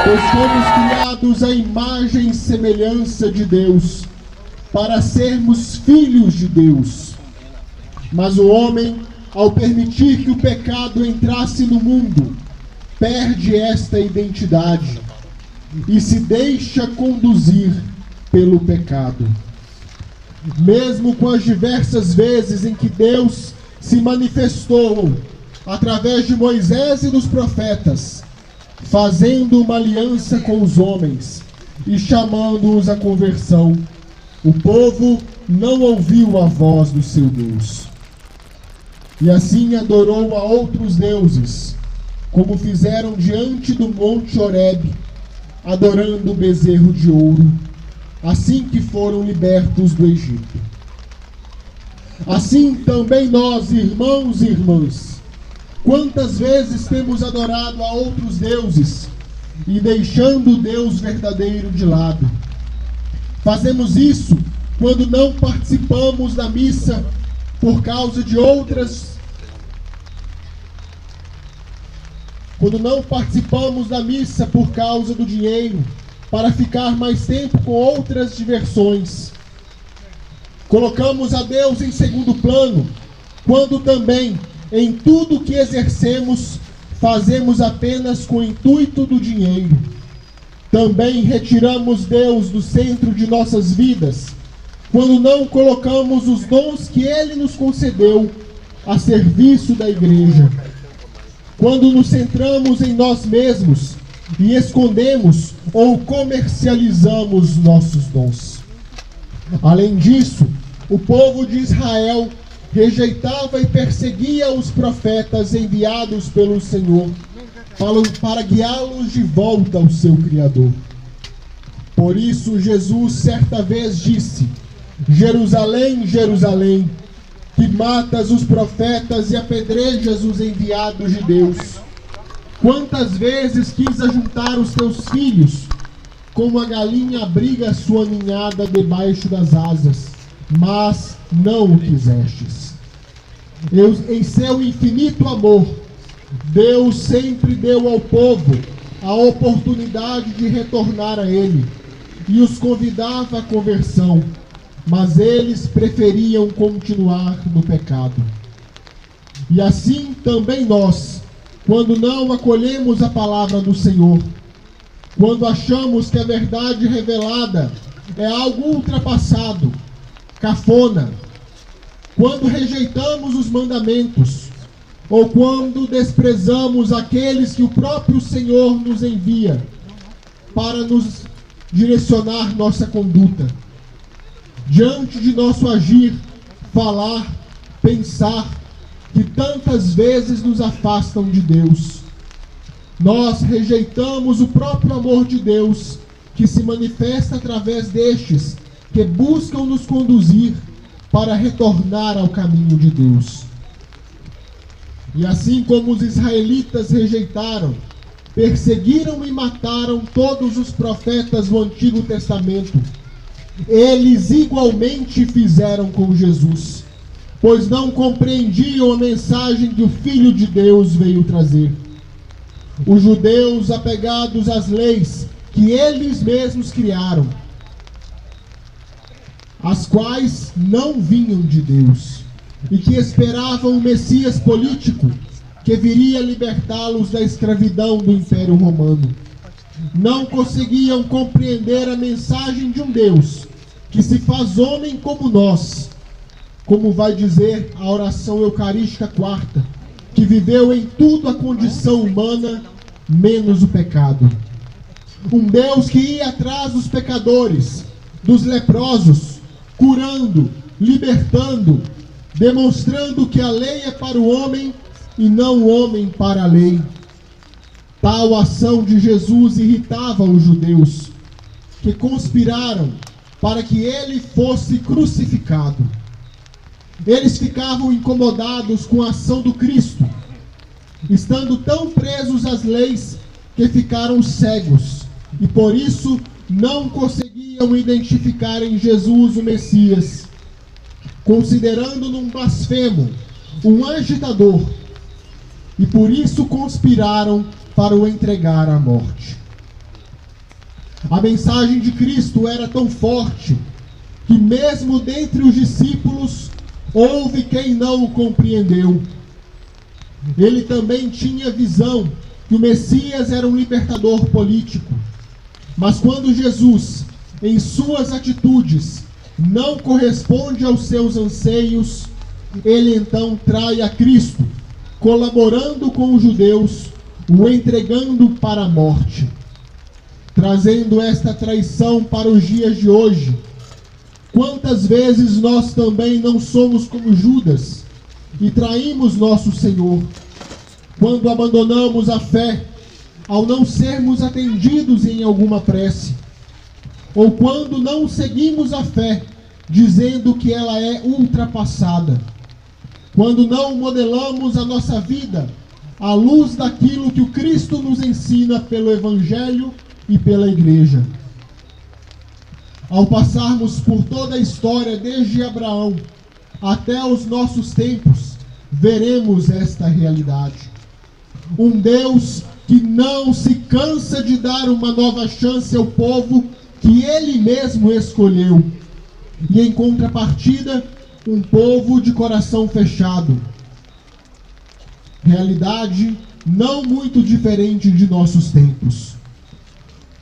Pois fomos criados à imagem e semelhança de Deus, para sermos filhos de Deus. Mas o homem, ao permitir que o pecado entrasse no mundo, perde esta identidade e se deixa conduzir pelo pecado. Mesmo com as diversas vezes em que Deus se manifestou através de Moisés e dos profetas, fazendo uma aliança com os homens e chamando-os à conversão, o povo não ouviu a voz do seu Deus. E assim adorou a outros deuses, como fizeram diante do monte Horebe, adorando o bezerro de ouro, assim que foram libertos do Egito. Assim também nós, irmãos e irmãs, quantas vezes temos adorado a outros deuses e deixando o Deus verdadeiro de lado? Fazemos isso quando não participamos da missa por causa de outras... Quando não participamos da missa por causa do dinheiro, para ficar mais tempo com outras diversões. Colocamos a Deus em segundo plano, quando também, em tudo que exercemos, fazemos apenas com o intuito do dinheiro. Também retiramos Deus do centro de nossas vidas, quando não colocamos os dons que Ele nos concedeu a serviço da igreja. Quando nos centramos em nós mesmos e escondemos ou comercializamos nossos dons. Além disso, o povo de Israel rejeitava e perseguia os profetas enviados pelo Senhor para guiá-los de volta ao seu Criador. Por isso Jesus certa vez disse: Jerusalém, Jerusalém, que matas os profetas e apedrejas os enviados de Deus. Quantas vezes quis ajuntar os teus filhos, como a galinha abriga a sua ninhada debaixo das asas, mas não o quisestes. Em seu infinito amor, Deus sempre deu ao povo a oportunidade de retornar a Ele e os convidava à conversão, mas eles preferiam continuar no pecado. E assim também nós, quando não acolhemos a palavra do Senhor, quando achamos que a verdade revelada é algo ultrapassado, cafona, quando rejeitamos os mandamentos, ou quando desprezamos aqueles que o próprio Senhor nos envia para nos direcionar nossa conduta, diante de nosso agir, falar, pensar, que tantas vezes nos afastam de Deus, nós rejeitamos o próprio amor de Deus, que se manifesta através destes que buscam nos conduzir para retornar ao caminho de Deus. E assim como os israelitas rejeitaram, perseguiram e mataram todos os profetas do Antigo Testamento, eles igualmente fizeram com Jesus, pois não compreendiam a mensagem que o Filho de Deus veio trazer. Os judeus apegados às leis que eles mesmos criaram, as quais não vinham de Deus, e que esperavam o Messias político que viria libertá-los da escravidão do Império Romano, não conseguiam compreender a mensagem de um Deus que se faz homem como nós, como vai dizer a oração eucarística quarta, que viveu em tudo a condição humana, menos o pecado. Um Deus que ia atrás dos pecadores, dos leprosos, curando, libertando, demonstrando que a lei é para o homem e não o homem para a lei. Tal ação de Jesus irritava os judeus, que conspiraram para que ele fosse crucificado. Eles ficavam incomodados com a ação do Cristo, estando tão presos às leis que ficaram cegos, e por isso não conseguiam identificar em Jesus o Messias, considerando-no um blasfemo, um agitador, e por isso conspiraram para o entregar à morte. A mensagem de Cristo era tão forte que mesmo dentre os discípulos houve quem não o compreendeu. Ele também tinha visão que o Messias era um libertador político. Mas quando Jesus, em suas atitudes, não corresponde aos seus anseios, ele então trai a Cristo, colaborando com os judeus, o entregando para a morte. Trazendo esta traição para os dias de hoje, quantas vezes nós também não somos como Judas e traímos nosso Senhor, quando abandonamos a fé ao não sermos atendidos em alguma prece, ou quando não seguimos a fé dizendo que ela é ultrapassada, quando não modelamos a nossa vida à luz daquilo que o Cristo nos ensina pelo Evangelho e pela Igreja. Ao passarmos por toda a história, desde Abraão até os nossos tempos, veremos esta realidade. Um Deus que não se cansa de dar uma nova chance ao povo que Ele mesmo escolheu. E em contrapartida, um povo de coração fechado. Realidade não muito diferente de nossos tempos.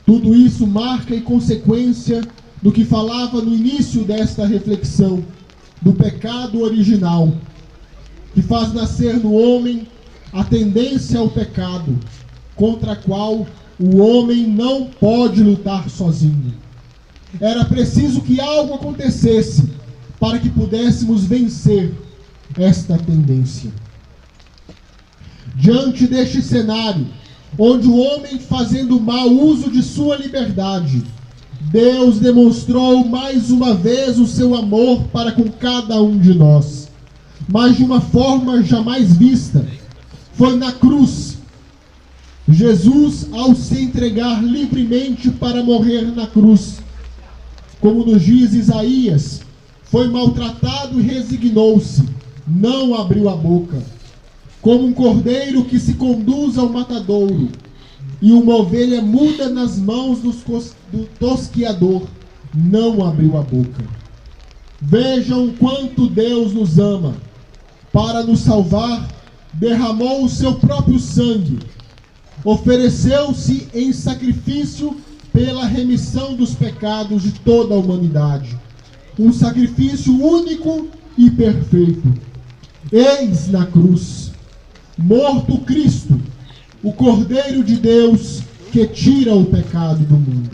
Tudo isso marca e consequência do que falava no início desta reflexão, do pecado original, que faz nascer no homem a tendência ao pecado, contra a qual o homem não pode lutar sozinho. Era preciso que algo acontecesse para que pudéssemos vencer esta tendência. Diante deste cenário, onde o homem, fazendo mau uso de sua liberdade, Deus demonstrou mais uma vez o seu amor para com cada um de nós, mas de uma forma jamais vista. Foi na cruz. Jesus, ao se entregar livremente para morrer na cruz, como nos diz Isaías, foi maltratado e resignou-se, não abriu a boca. Como um cordeiro que se conduz ao matadouro, e uma ovelha muda nas mãos do tosquiador, não abriu a boca. Vejam quanto Deus nos ama. Para nos salvar, derramou o seu próprio sangue, ofereceu-se em sacrifício pela remissão dos pecados de toda a humanidade. Um sacrifício único e perfeito. Eis na cruz, morto Cristo, o Cordeiro de Deus que tira o pecado do mundo.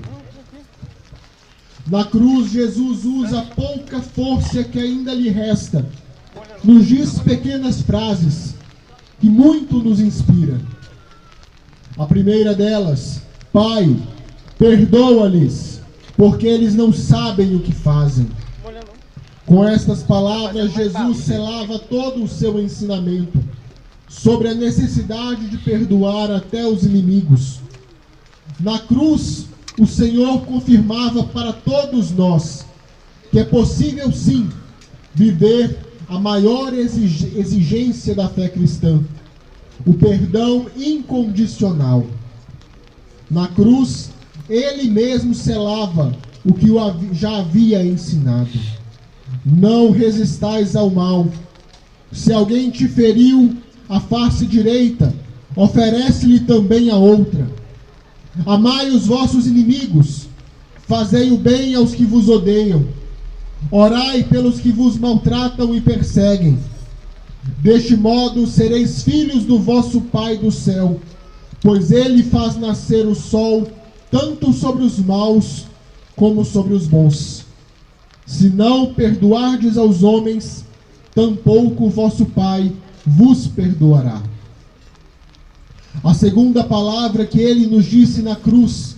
Na cruz, Jesus usa a pouca força que ainda lhe resta. Nos diz pequenas frases que muito nos inspiram. A primeira delas: Pai, perdoa-lhes, porque eles não sabem o que fazem. Com estas palavras, Jesus selava todo o seu ensinamento sobre a necessidade de perdoar até os inimigos. Na cruz, o Senhor confirmava para todos nós que é possível sim viver a maior exigência da fé cristã, o perdão incondicional. Na cruz, Ele mesmo selava o que já havia ensinado. Não resistais ao mal. Se alguém te feriu a face direita, oferece-lhe também a outra. Amai os vossos inimigos, fazei o bem aos que vos odeiam, orai pelos que vos maltratam e perseguem. Deste modo sereis filhos do vosso Pai do céu, pois Ele faz nascer o sol tanto sobre os maus como sobre os bons. Se não perdoardes aos homens, tampouco o vosso Pai vos perdoará. A segunda palavra que Ele nos disse na cruz: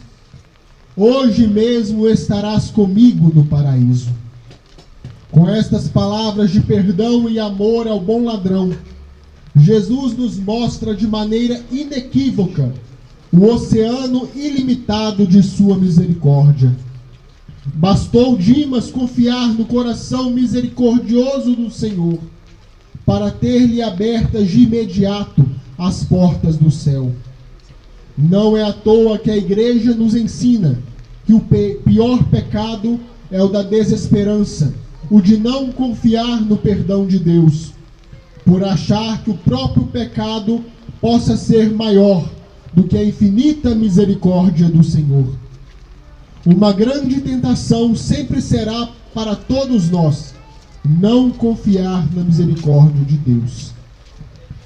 hoje mesmo estarás comigo no paraíso. Com estas palavras de perdão e amor ao bom ladrão, Jesus nos mostra de maneira inequívoca o oceano ilimitado de sua misericórdia. Bastou Dimas confiar no coração misericordioso do Senhor para ter-lhe abertas de imediato as portas do céu. Não é à toa que a Igreja nos ensina que o pior pecado é o da desesperança, o de não confiar no perdão de Deus, por achar que o próprio pecado possa ser maior do que a infinita misericórdia do Senhor. Uma grande tentação sempre será para todos nós não confiar na misericórdia de Deus.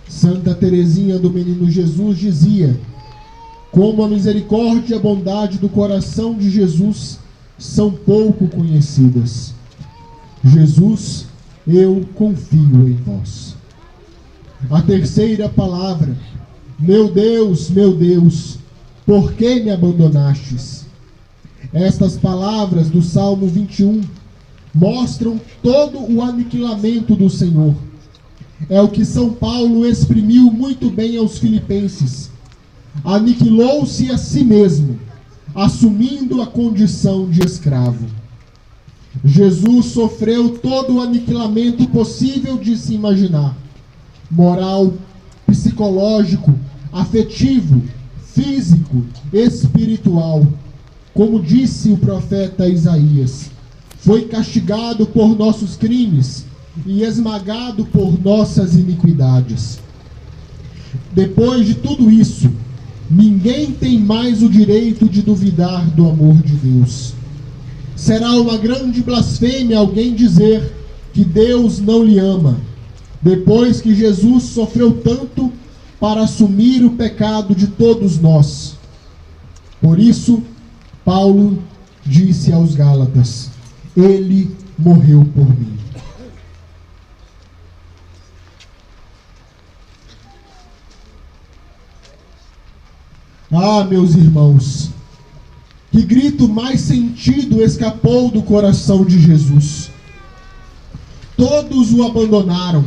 Santa Teresinha do Menino Jesus dizia: como a misericórdia e a bondade do coração de Jesus são pouco conhecidas. Jesus, eu confio em vós. A terceira palavra: meu Deus, por que me abandonastes? Estas palavras do Salmo 21 mostram todo o aniquilamento do Senhor. É o que São Paulo exprimiu muito bem aos Filipenses. Aniquilou-se a si mesmo, assumindo a condição de escravo. Jesus sofreu todo o aniquilamento possível de se imaginar: moral, psicológico, afetivo, físico, espiritual. Como disse o profeta Isaías, foi castigado por nossos crimes e esmagado por nossas iniquidades. Depois de tudo isso, ninguém tem mais o direito de duvidar do amor de Deus. Será uma grande blasfêmia alguém dizer que Deus não lhe ama, depois que Jesus sofreu tanto para assumir o pecado de todos nós. Por isso, Paulo disse aos Gálatas: ele morreu por mim. Ah, meus irmãos, que grito mais sentido escapou do coração de Jesus. Todos o abandonaram,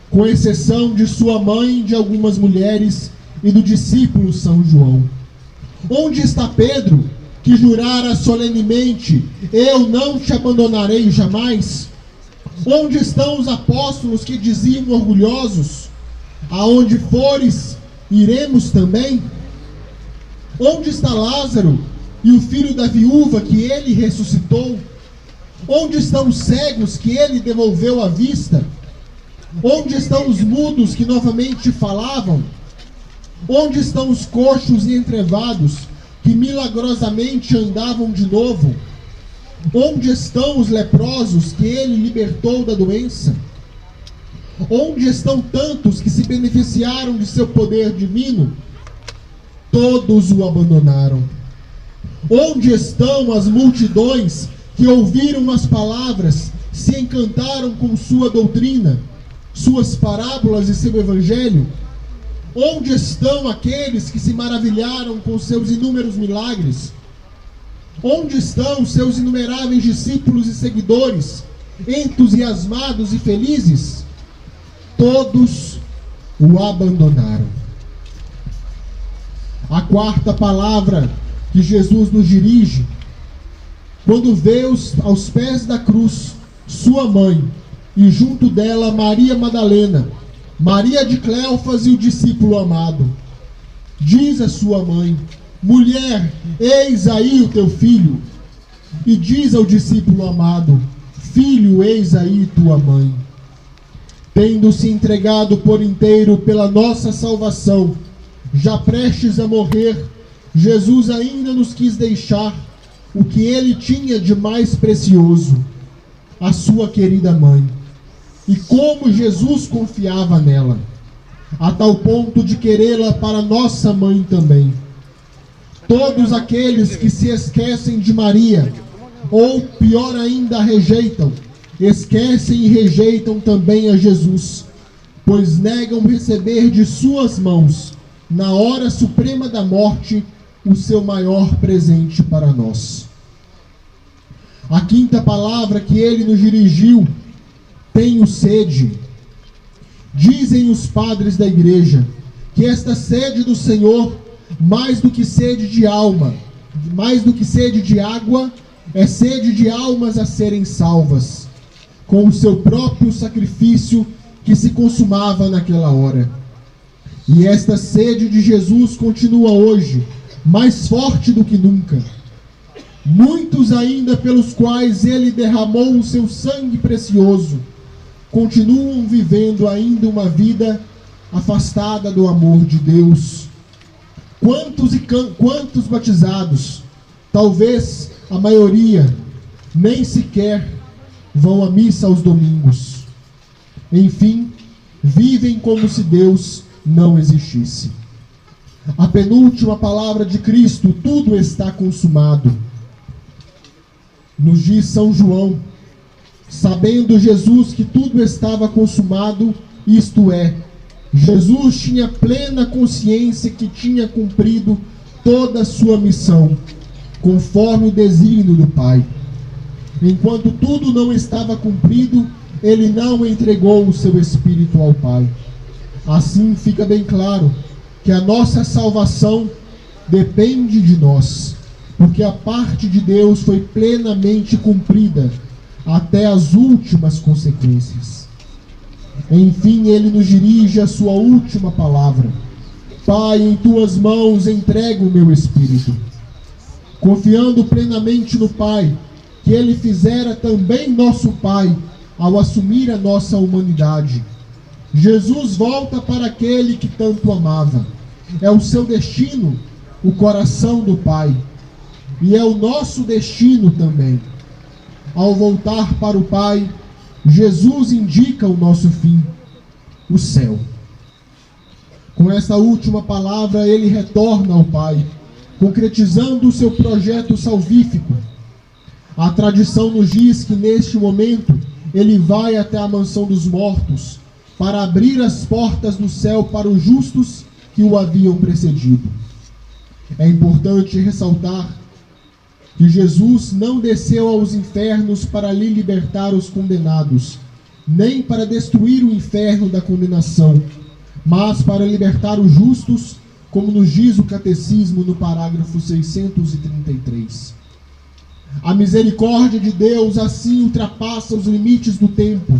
com exceção de sua mãe, de algumas mulheres e do discípulo São João. Onde está Pedro, que jurara solenemente: eu não te abandonarei jamais? Onde estão os apóstolos que diziam orgulhosos: aonde fores, iremos também? Onde está Lázaro e o filho da viúva que ele ressuscitou? Onde estão os cegos que ele devolveu a vista? Onde estão os mudos que novamente falavam? Onde estão os coxos e entrevados que milagrosamente andavam de novo? Onde estão os leprosos que ele libertou da doença? Onde estão tantos que se beneficiaram de seu poder divino? Todos o abandonaram. Onde estão as multidões que ouviram as palavras, se encantaram com sua doutrina, suas parábolas e seu evangelho? Onde estão aqueles que se maravilharam com seus inúmeros milagres? Onde estão seus inumeráveis discípulos e seguidores, entusiasmados e felizes? Todos o abandonaram. A quarta palavra que Jesus nos dirige, quando vê aos pés da cruz sua mãe e junto dela Maria Madalena, Maria de Cleofas e o discípulo amado, diz a sua mãe: mulher, eis aí o teu filho. E diz ao discípulo amado: filho, eis aí tua mãe. Tendo se entregado por inteiro pela nossa salvação, já prestes a morrer, Jesus ainda nos quis deixar o que ele tinha de mais precioso: a sua querida mãe. E como Jesus confiava nela, a tal ponto de querê-la para nossa mãe também. Todos aqueles que se esquecem de Maria, ou pior ainda, a rejeitam, esquecem e rejeitam também a Jesus, pois negam receber de suas mãos, na hora suprema da morte, o seu maior presente para nós. A quinta palavra que ele nos dirigiu: tenho sede. Dizem os padres da igreja que esta sede do Senhor, mais do que sede de alma, mais do que sede de água, é sede de almas a serem salvas, com o seu próprio sacrifício que se consumava naquela hora. E esta sede de Jesus continua hoje, mais forte do que nunca. Muitos ainda pelos quais ele derramou o seu sangue precioso continuam vivendo ainda uma vida afastada do amor de Deus. Quantos batizados, talvez a maioria, nem sequer vão à missa aos domingos. Enfim, vivem como se Deus não existisse. A penúltima palavra de Cristo, tudo está consumado, nos diz São João, sabendo Jesus que tudo estava consumado, isto é, Jesus tinha plena consciência que tinha cumprido toda a sua missão, conforme o desígnio do Pai. Enquanto tudo não estava cumprido, ele não entregou o seu Espírito ao Pai. Assim fica bem claro que a nossa salvação depende de nós, porque a parte de Deus foi plenamente cumprida até as últimas consequências. Enfim, ele nos dirige a sua última palavra: Pai, em tuas mãos entrego o meu espírito. Confiando plenamente no Pai, que ele fizera também nosso Pai ao assumir a nossa humanidade, Jesus volta para aquele que tanto amava. É o seu destino, o coração do Pai, e é o nosso destino também. Ao voltar para o Pai, Jesus indica o nosso fim, o céu. Com esta última palavra, ele retorna ao Pai, concretizando o seu projeto salvífico. A tradição nos diz que neste momento ele vai até a mansão dos mortos para abrir as portas do céu para os justos que o haviam precedido. É importante ressaltar que Jesus não desceu aos infernos para ali libertar os condenados, nem para destruir o inferno da condenação, mas para libertar os justos, como nos diz o Catecismo no parágrafo 633. A misericórdia de Deus assim ultrapassa os limites do tempo,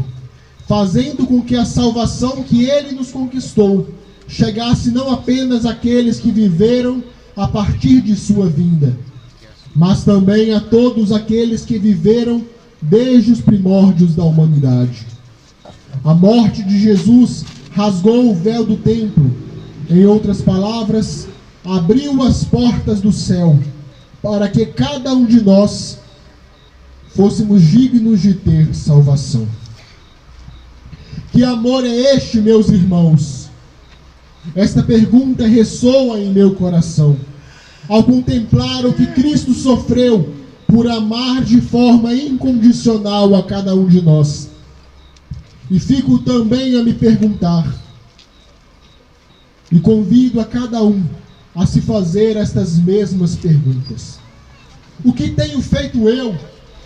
fazendo com que a salvação que ele nos conquistou chegasse não apenas àqueles que viveram a partir de sua vinda, mas também a todos aqueles que viveram desde os primórdios da humanidade. A morte de Jesus rasgou o véu do templo, em outras palavras, abriu as portas do céu, para que cada um de nós fôssemos dignos de ter salvação. Que amor é este, meus irmãos? Esta pergunta ressoa em meu coração ao contemplar o que Cristo sofreu por amar de forma incondicional a cada um de nós. E fico também a me perguntar, e convido a cada um a se fazer estas mesmas perguntas: o que tenho feito eu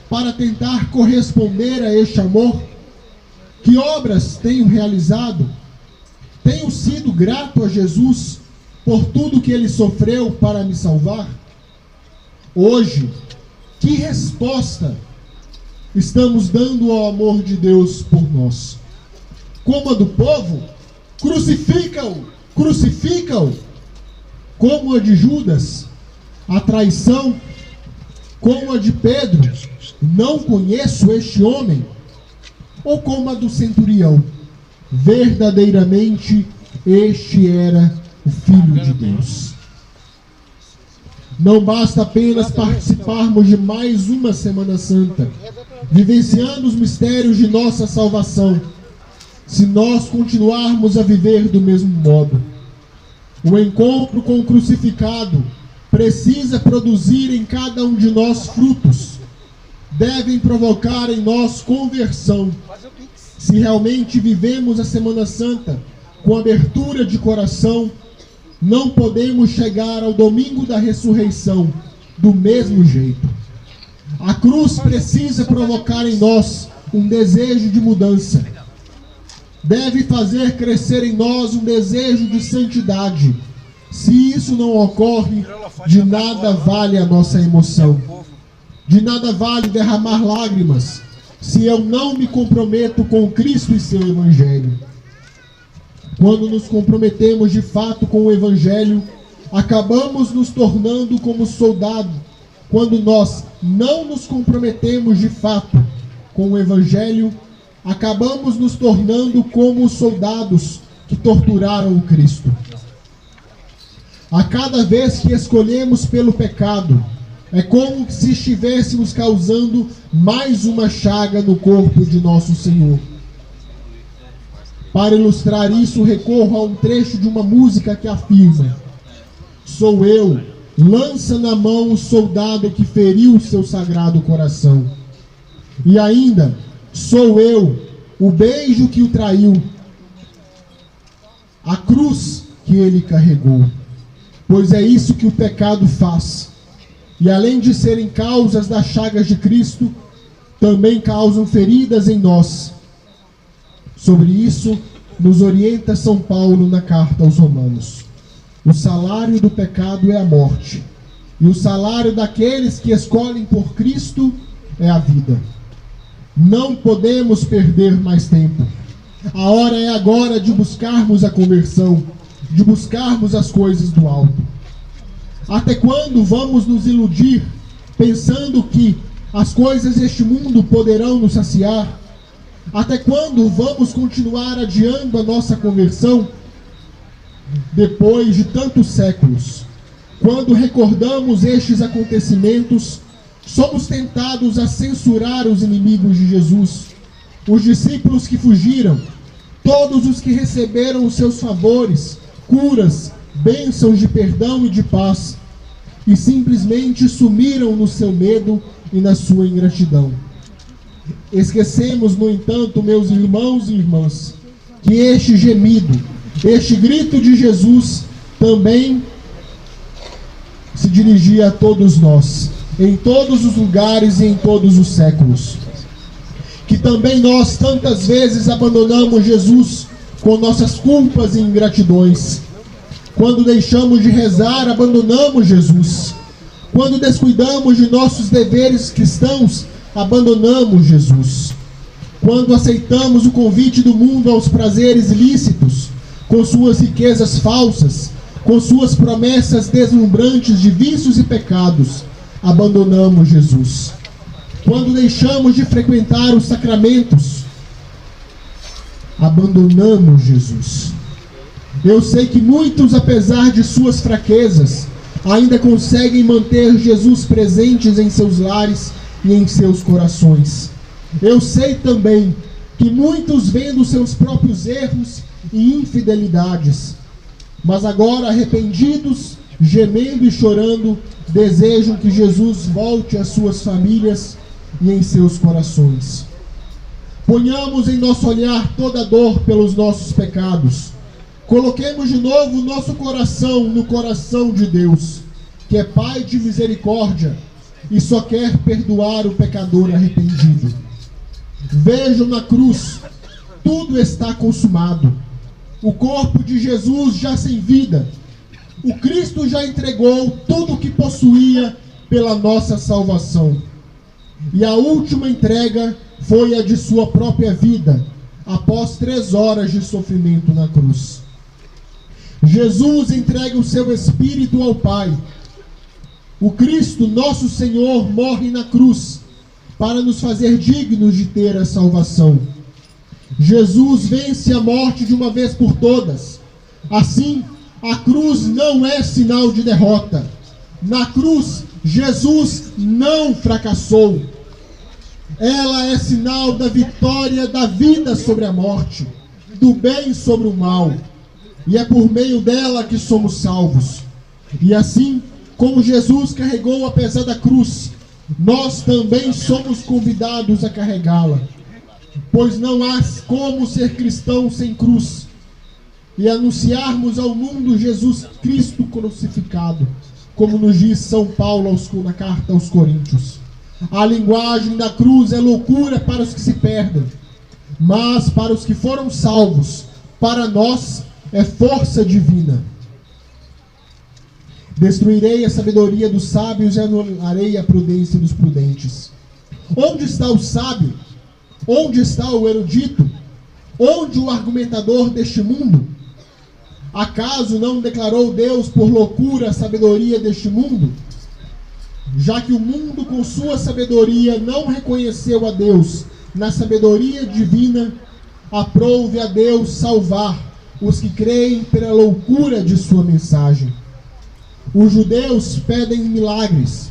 para tentar corresponder a este amor? Que obras tenho realizado? Tenho sido grato a Jesus por tudo que ele sofreu para me salvar? Hoje, que resposta estamos dando ao amor de Deus por nós? Como a do povo? Crucifica-o! Crucifica-o! Como a de Judas? A traição? Como a de Pedro? Não conheço este homem? Ou como a do centurião? Verdadeiramente, este era o Filho de Deus. Não basta apenas participarmos de mais uma Semana Santa, vivenciando os mistérios de nossa salvação, se nós continuarmos a viver do mesmo modo. O encontro com o crucificado precisa produzir em cada um de nós frutos, devem provocar em nós conversão. Se realmente vivemos a Semana Santa com abertura de coração, não podemos chegar ao domingo da ressurreição do mesmo jeito. A cruz precisa provocar em nós um desejo de mudança. Deve fazer crescer em nós um desejo de santidade. Se isso não ocorre, de nada vale a nossa emoção. De nada vale derramar lágrimas, se eu não me comprometo com Cristo e seu Evangelho. Quando nos comprometemos de fato com o Evangelho, acabamos nos tornando como soldado quando nós não nos comprometemos de fato com o Evangelho, acabamos nos tornando como os soldados que torturaram o Cristo. A cada vez que escolhemos pelo pecado, é como se estivéssemos causando mais uma chaga no corpo de nosso Senhor. Para ilustrar isso, recorro a um trecho de uma música que afirma: sou eu, lança na mão o soldado que feriu seu sagrado coração. E ainda, sou eu, o beijo que o traiu, a cruz que ele carregou. Pois é isso que o pecado faz. E além de serem causas das chagas de Cristo, também causam feridas em nós. Sobre isso, nos orienta São Paulo na carta aos Romanos. O salário do pecado é a morte, e o salário daqueles que escolhem por Cristo é a vida. Não podemos perder mais tempo. A hora é agora de buscarmos a conversão, de buscarmos as coisas do alto. Até quando vamos nos iludir, pensando que as coisas deste mundo poderão nos saciar? Até quando vamos continuar adiando a nossa conversão? Depois de tantos séculos, quando recordamos estes acontecimentos, somos tentados a censurar os inimigos de Jesus, os discípulos que fugiram, todos os que receberam os seus favores, curas, bênçãos de perdão e de paz, e simplesmente sumiram no seu medo e na sua ingratidão. Esquecemos, no entanto, meus irmãos e irmãs, que este gemido, este grito de Jesus também se dirigia a todos nós, em todos os lugares e em todos os séculos. Que também nós tantas vezes abandonamos Jesus com nossas culpas e ingratidões. Quando deixamos de rezar, abandonamos Jesus. Quando descuidamos de nossos deveres cristãos, abandonamos Jesus. Quando aceitamos o convite do mundo aos prazeres ilícitos, com suas riquezas falsas, com suas promessas deslumbrantes de vícios e pecados, abandonamos Jesus. Quando deixamos de frequentar os sacramentos, abandonamos Jesus. Eu sei que muitos, apesar de suas fraquezas, ainda conseguem manter Jesus presentes em seus lares e em seus corações. Eu sei também que muitos, vendo seus próprios erros e infidelidades, mas agora arrependidos, gemendo e chorando, desejam que Jesus volte às suas famílias e em seus corações. Ponhamos em nosso olhar toda a dor pelos nossos pecados. Coloquemos de novo nosso coração no coração de Deus, que é Pai de misericórdia e só quer perdoar o pecador arrependido. Vejam na cruz, tudo está consumado. O corpo de Jesus já sem vida. O Cristo já entregou tudo o que possuía pela nossa salvação. E a última entrega foi a de sua própria vida, após 3 horas de sofrimento na cruz. Jesus entrega o seu Espírito ao Pai. O Cristo, nosso Senhor, morre na cruz para nos fazer dignos de ter a salvação. Jesus vence a morte de uma vez por todas. Assim, a cruz não é sinal de derrota. Na cruz, Jesus não fracassou. Ela é sinal da vitória da vida sobre a morte, do bem sobre o mal. E é por meio dela que somos salvos. E assim, como Jesus carregou a pesada cruz, nós também somos convidados a carregá-la. Pois não há como ser cristão sem cruz e anunciarmos ao mundo Jesus Cristo crucificado, como nos diz São Paulo na carta aos Coríntios. A linguagem da cruz é loucura para os que se perdem, mas para os que foram salvos, para nós é força divina. Destruirei a sabedoria dos sábios e anularei a prudência dos prudentes. Onde está o sábio? Onde está o erudito? Onde o argumentador deste mundo? Acaso não declarou Deus por loucura a sabedoria deste mundo? já que o mundo com sua sabedoria não reconheceu a Deus na sabedoria divina, aprove a Deus salvar os que creem pela loucura de sua mensagem. Os judeus pedem milagres,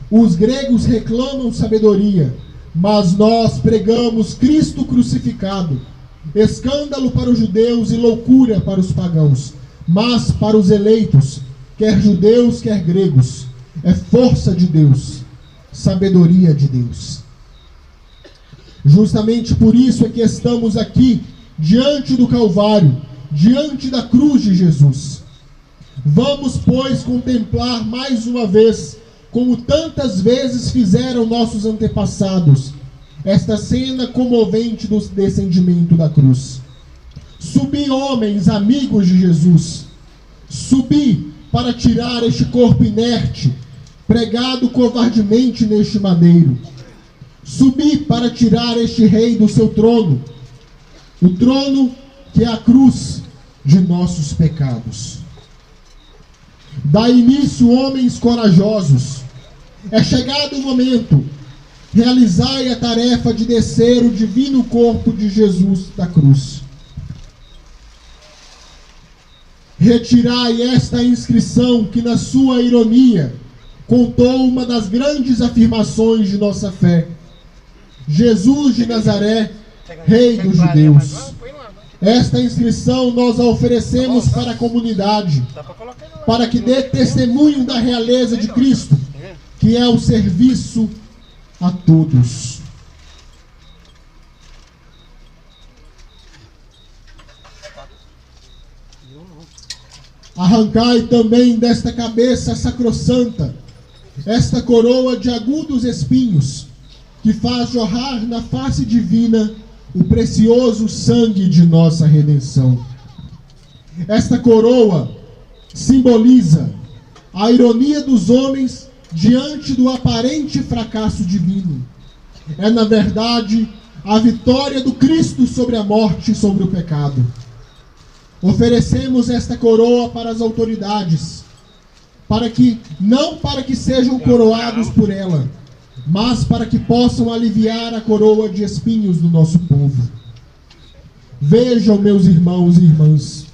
os gregos reclamam sabedoria, mas nós pregamos Cristo crucificado, escândalo para os judeus e loucura para os pagãos, mas para os eleitos, quer judeus, quer gregos, é força de Deus, sabedoria de Deus. Justamente por isso é que estamos aqui, diante do Calvário, diante da cruz de Jesus. Vamos, pois, contemplar mais uma vez, como tantas vezes fizeram nossos antepassados, esta cena comovente do descendimento da cruz. Subi, homens, amigos de Jesus, subi para tirar este corpo inerte, pregado covardemente neste madeiro. Subi para tirar este rei do seu trono, o trono que é a cruz de nossos pecados. Dá início, homens corajosos. É chegado o momento. Realizai a tarefa de descer o divino corpo de Jesus da cruz. Retirai esta inscrição que, na sua ironia, contou uma das grandes afirmações de nossa fé. Jesus de Nazaré, Rei dos Judeus. Esta inscrição nós a oferecemos para a comunidade, para que dê testemunho da realeza de Cristo, que é o serviço a todos. Arrancai também desta cabeça sacrossanta esta coroa de agudos espinhos, que faz jorrar na face divina o precioso sangue de nossa redenção. Esta coroa simboliza a ironia dos homens diante do aparente fracasso divino. É, na verdade, a vitória do Cristo sobre a morte e sobre o pecado. Oferecemos esta coroa para as autoridades, não para que sejam coroados por ela, mas para que possam aliviar a coroa de espinhos do nosso povo. Vejam, meus irmãos e irmãs,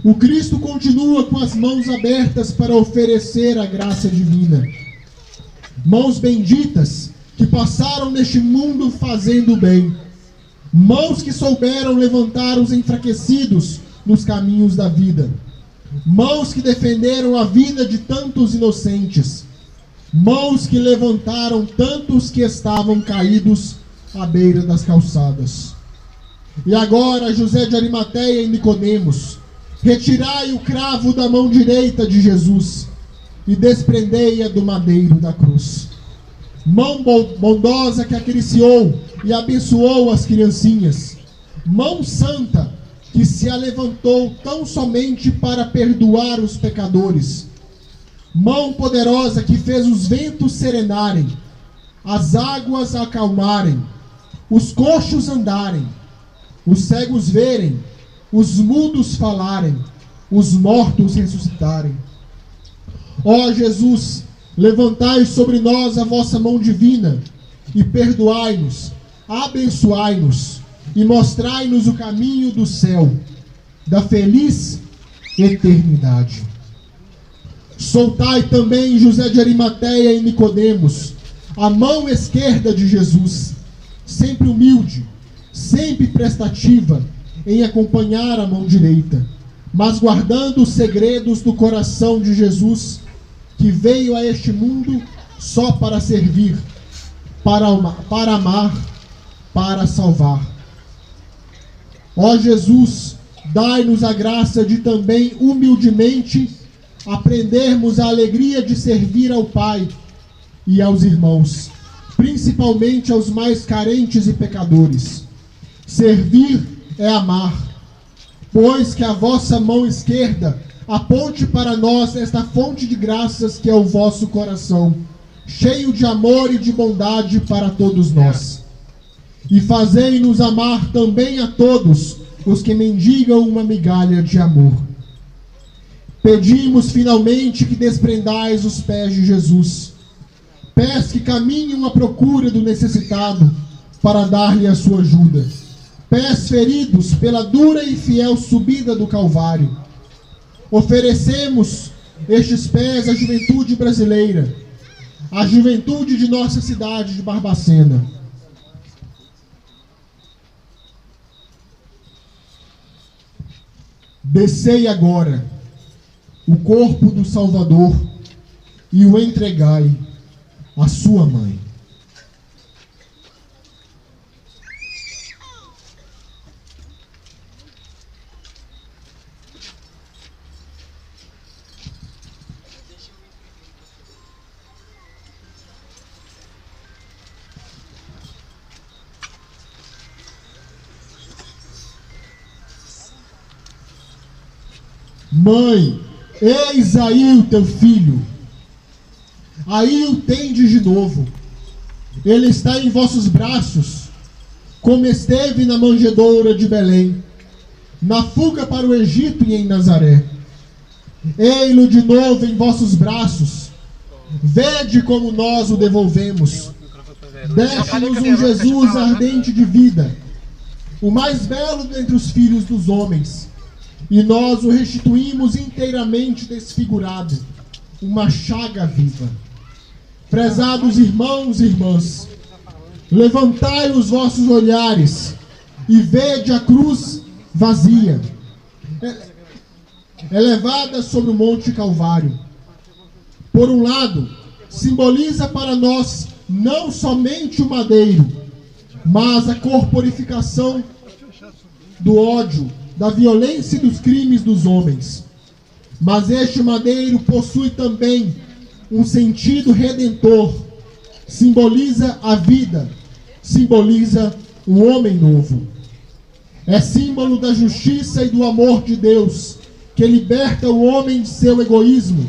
o Cristo continua com as mãos abertas para oferecer a graça divina. Mãos benditas que passaram neste mundo fazendo bem. Mãos que souberam levantar os enfraquecidos nos caminhos da vida. Mãos que defenderam a vida de tantos inocentes. Mãos que levantaram tantos que estavam caídos à beira das calçadas. E agora, José de Arimateia e Nicodemos, retirai o cravo da mão direita de Jesus e desprendei-a do madeiro da cruz. Mão bondosa que acariciou e abençoou as criancinhas. Mão santa que se alevantou tão somente para perdoar os pecadores. Mão poderosa que fez os ventos serenarem, as águas acalmarem, os coxos andarem, os cegos verem, os mudos falarem, os mortos ressuscitarem. Ó Jesus, levantai sobre nós a vossa mão divina e perdoai-nos, abençoai-nos e mostrai-nos o caminho do céu, da feliz eternidade. Soltai também, José de Arimateia e Nicodemos, a mão esquerda de Jesus, sempre humilde, sempre prestativa em acompanhar a mão direita, mas guardando os segredos do coração de Jesus, que veio a este mundo só para servir, para amar, para salvar. Ó Jesus, dai-nos a graça de também humildemente aprendermos a alegria de servir ao Pai e aos irmãos, principalmente aos mais carentes e pecadores. Servir é amar, pois que a vossa mão esquerda aponte para nós esta fonte de graças que é o vosso coração, cheio de amor e de bondade para todos nós. E fazei-nos amar também a todos os que mendigam uma migalha de amor. Pedimos finalmente que desprendais os pés de Jesus, pés que caminham à procura do necessitado para dar-lhe a sua ajuda, pés feridos pela dura e fiel subida do Calvário. Oferecemos estes pés à juventude brasileira, à juventude de nossa cidade de Barbacena. Descei agora o corpo do Salvador e o entregai à sua mãe. Mãe, eis aí o teu filho. Aí o tendes de novo. Ele está em vossos braços, como esteve na manjedoura de Belém, na fuga para o Egito e em Nazaré. Ei-lo de novo em vossos braços. Vede como nós o devolvemos. Deixe-nos um Jesus ardente de vida, o mais belo dentre os filhos dos homens, e nós o restituímos inteiramente desfigurado, uma chaga viva. Prezados irmãos e irmãs, levantai os vossos olhares e vede a cruz vazia, elevada sobre o Monte Calvário. Por um lado, simboliza para nós não somente o madeiro, mas a corporificação do ódio, da violência e dos crimes dos homens. Mas este madeiro possui também um sentido redentor. Simboliza a vida, simboliza o homem novo. É símbolo da justiça e do amor de Deus, que liberta o homem de seu egoísmo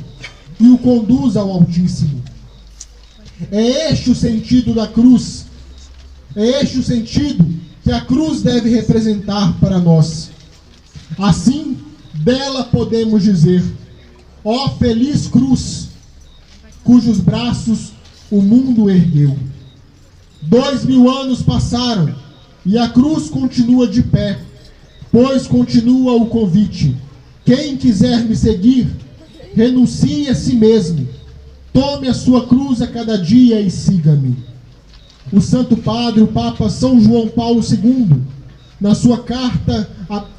e o conduz ao Altíssimo. É este o sentido da cruz. É este o sentido que a cruz deve representar para nós. Assim, dela podemos dizer: ó feliz cruz, cujos braços o mundo ergueu. 2000 anos passaram e a cruz continua de pé, pois continua o convite: quem quiser me seguir, renuncie a si mesmo, tome a sua cruz a cada dia e siga-me. O Santo Padre, o Papa São João Paulo II, na sua carta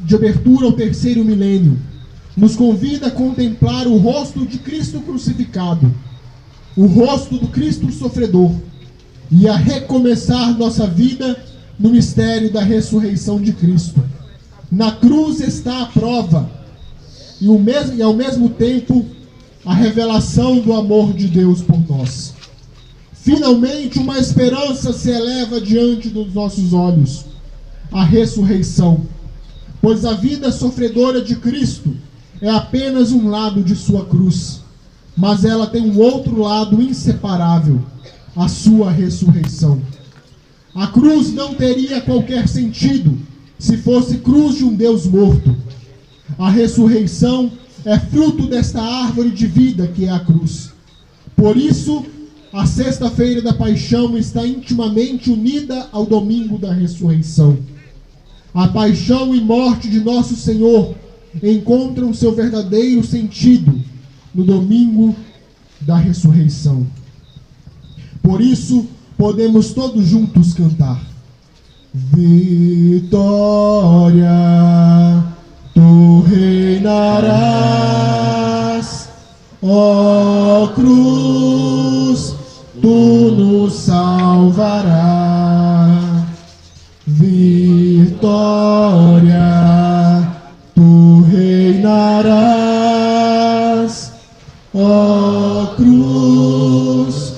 de abertura ao terceiro milênio, nos convida a contemplar o rosto de Cristo crucificado, o rosto do Cristo sofredor, e a recomeçar nossa vida no mistério da ressurreição de Cristo. Na cruz está a prova e ao mesmo tempo a revelação do amor de Deus por nós. Finalmente uma esperança se eleva diante dos nossos olhos: a ressurreição, pois a vida sofredora de Cristo é apenas um lado de sua cruz, mas ela tem um outro lado inseparável: a sua ressurreição. A cruz não teria qualquer sentido se fosse cruz de um Deus morto. A ressurreição é fruto desta árvore de vida que é a cruz. Por isso, a sexta-feira da paixão está intimamente unida ao domingo da ressurreição. A paixão e morte de nosso Senhor encontram seu verdadeiro sentido no domingo da ressurreição. Por isso, podemos todos juntos cantar: vitória, tu reinarás, ó cruz, tu nos salvarás. Vitória, tu reinarás, ó cruz,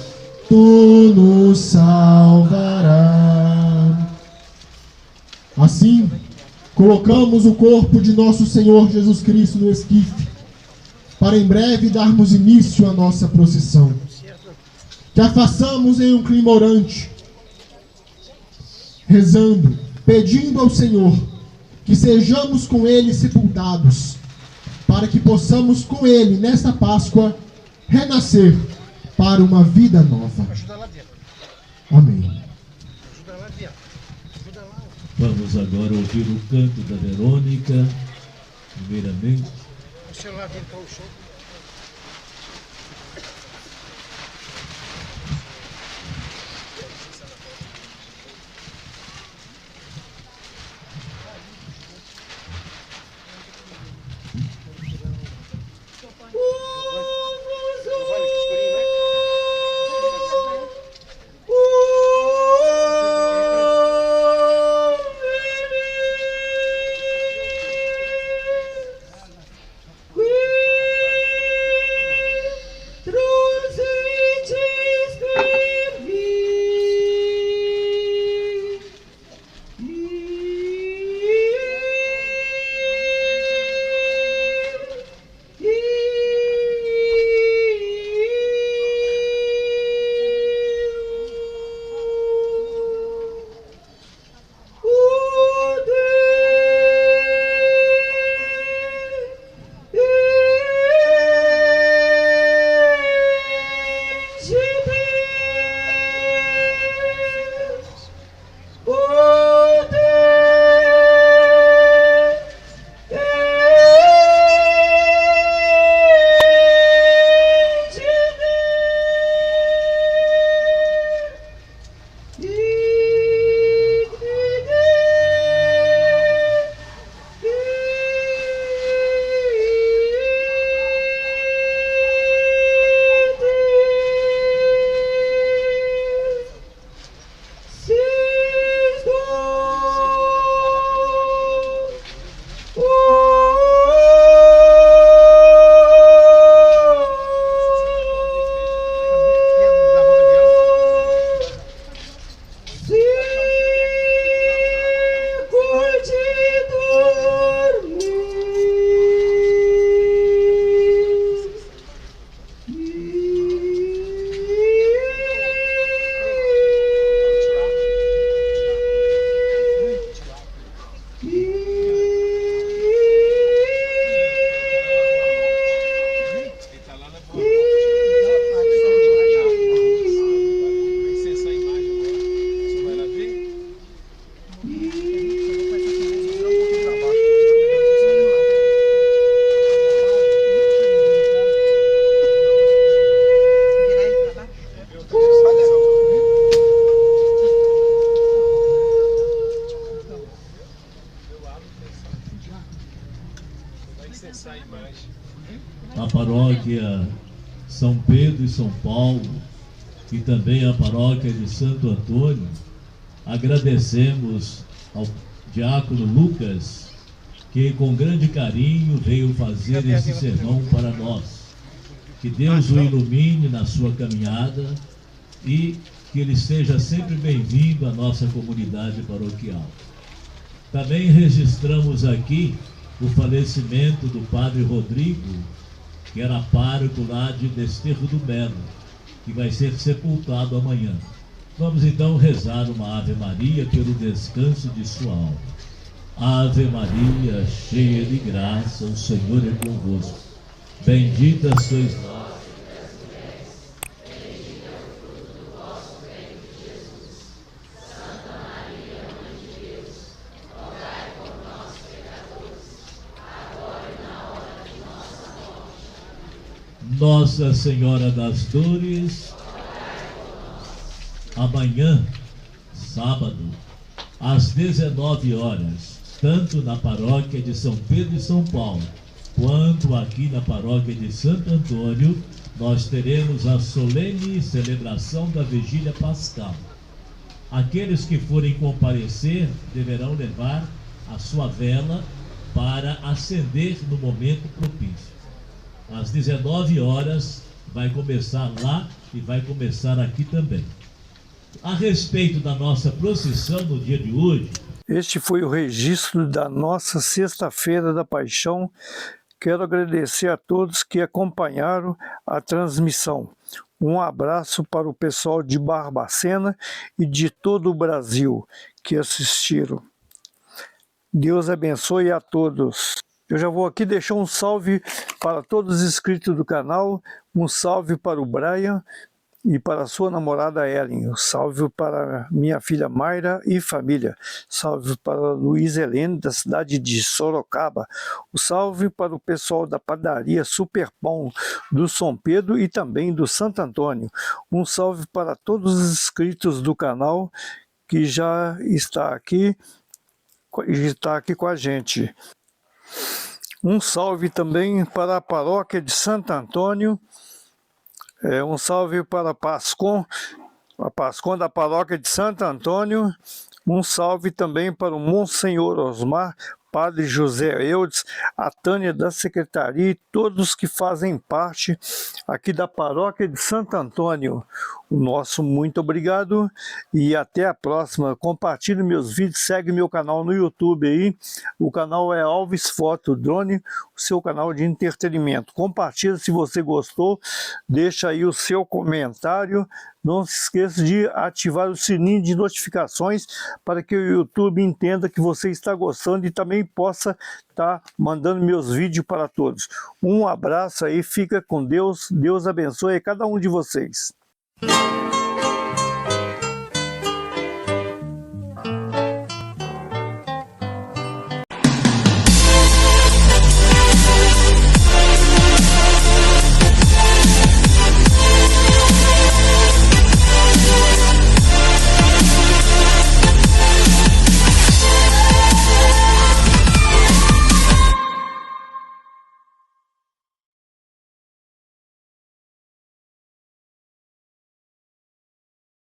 tu nos salvarás. Assim, colocamos o corpo de nosso Senhor Jesus Cristo no esquife, para em breve darmos início à nossa procissão. Que a façamos em um clima orante, rezando, pedindo ao Senhor que sejamos com Ele sepultados, para que possamos com Ele, nesta Páscoa, renascer para uma vida nova. Ajuda lá dentro. Amém. Ajuda lá dentro. Ajuda lá. Vamos agora ouvir o canto da Verônica, primeiramente. O celular dele para o show. A paróquia São Pedro e São Paulo e também a paróquia de Santo Antônio, agradecemos ao diácono Lucas, que com grande carinho veio fazer esse sermão para nós. Que Deus o ilumine na sua caminhada e que ele seja sempre bem-vindo à nossa comunidade paroquial. Também registramos aqui o falecimento do padre Rodrigo, que era pároco lá de Desterro do Melo, que vai ser sepultado amanhã. Vamos então rezar uma Ave Maria pelo descanso de sua alma. Ave Maria, cheia de graça, o Senhor é convosco. Bendita sois vós. Nossa Senhora das Dores, amanhã, sábado, às 19 horas, tanto na paróquia de São Pedro e São Paulo, quanto aqui na paróquia de Santo Antônio, nós teremos a solene celebração da Vigília Pascal. Aqueles que forem comparecer deverão levar a sua vela para acender no momento propício. Às 19 horas vai começar lá e vai começar aqui também. A respeito da nossa procissão no dia de hoje, este foi o registro da nossa Sexta-feira da Paixão. Quero agradecer a todos que acompanharam a transmissão. Um abraço para o pessoal de Barbacena e de todo o Brasil que assistiram. Deus abençoe a todos. Eu já vou aqui deixar um salve para todos os inscritos do canal, um salve para o Brian e para a sua namorada Ellen, um salve para minha filha Mayra e família, salve para Luiz Helene da cidade de Sorocaba, um salve para o pessoal da padaria Super Pão do São Pedro e também do Santo Antônio, um salve para todos os inscritos do canal que já está aqui com a gente. Um salve também para a paróquia de Santo Antônio, um salve para a Pascom da paróquia de Santo Antônio, um salve também para o Monsenhor Osmar, Padre José Eudes, a Tânia da Secretaria e todos que fazem parte aqui da paróquia de Santo Antônio. O nosso muito obrigado e até a próxima. Compartilhe meus vídeos, segue meu canal no YouTube aí. O canal é Alves Foto Drone, o seu canal de entretenimento. Compartilhe se você gostou, deixa aí o seu comentário. Não se esqueça de ativar o sininho de notificações para que o YouTube entenda que você está gostando e também possa estar mandando meus vídeos para todos. Um abraço aí, fica com Deus, Deus abençoe cada um de vocês.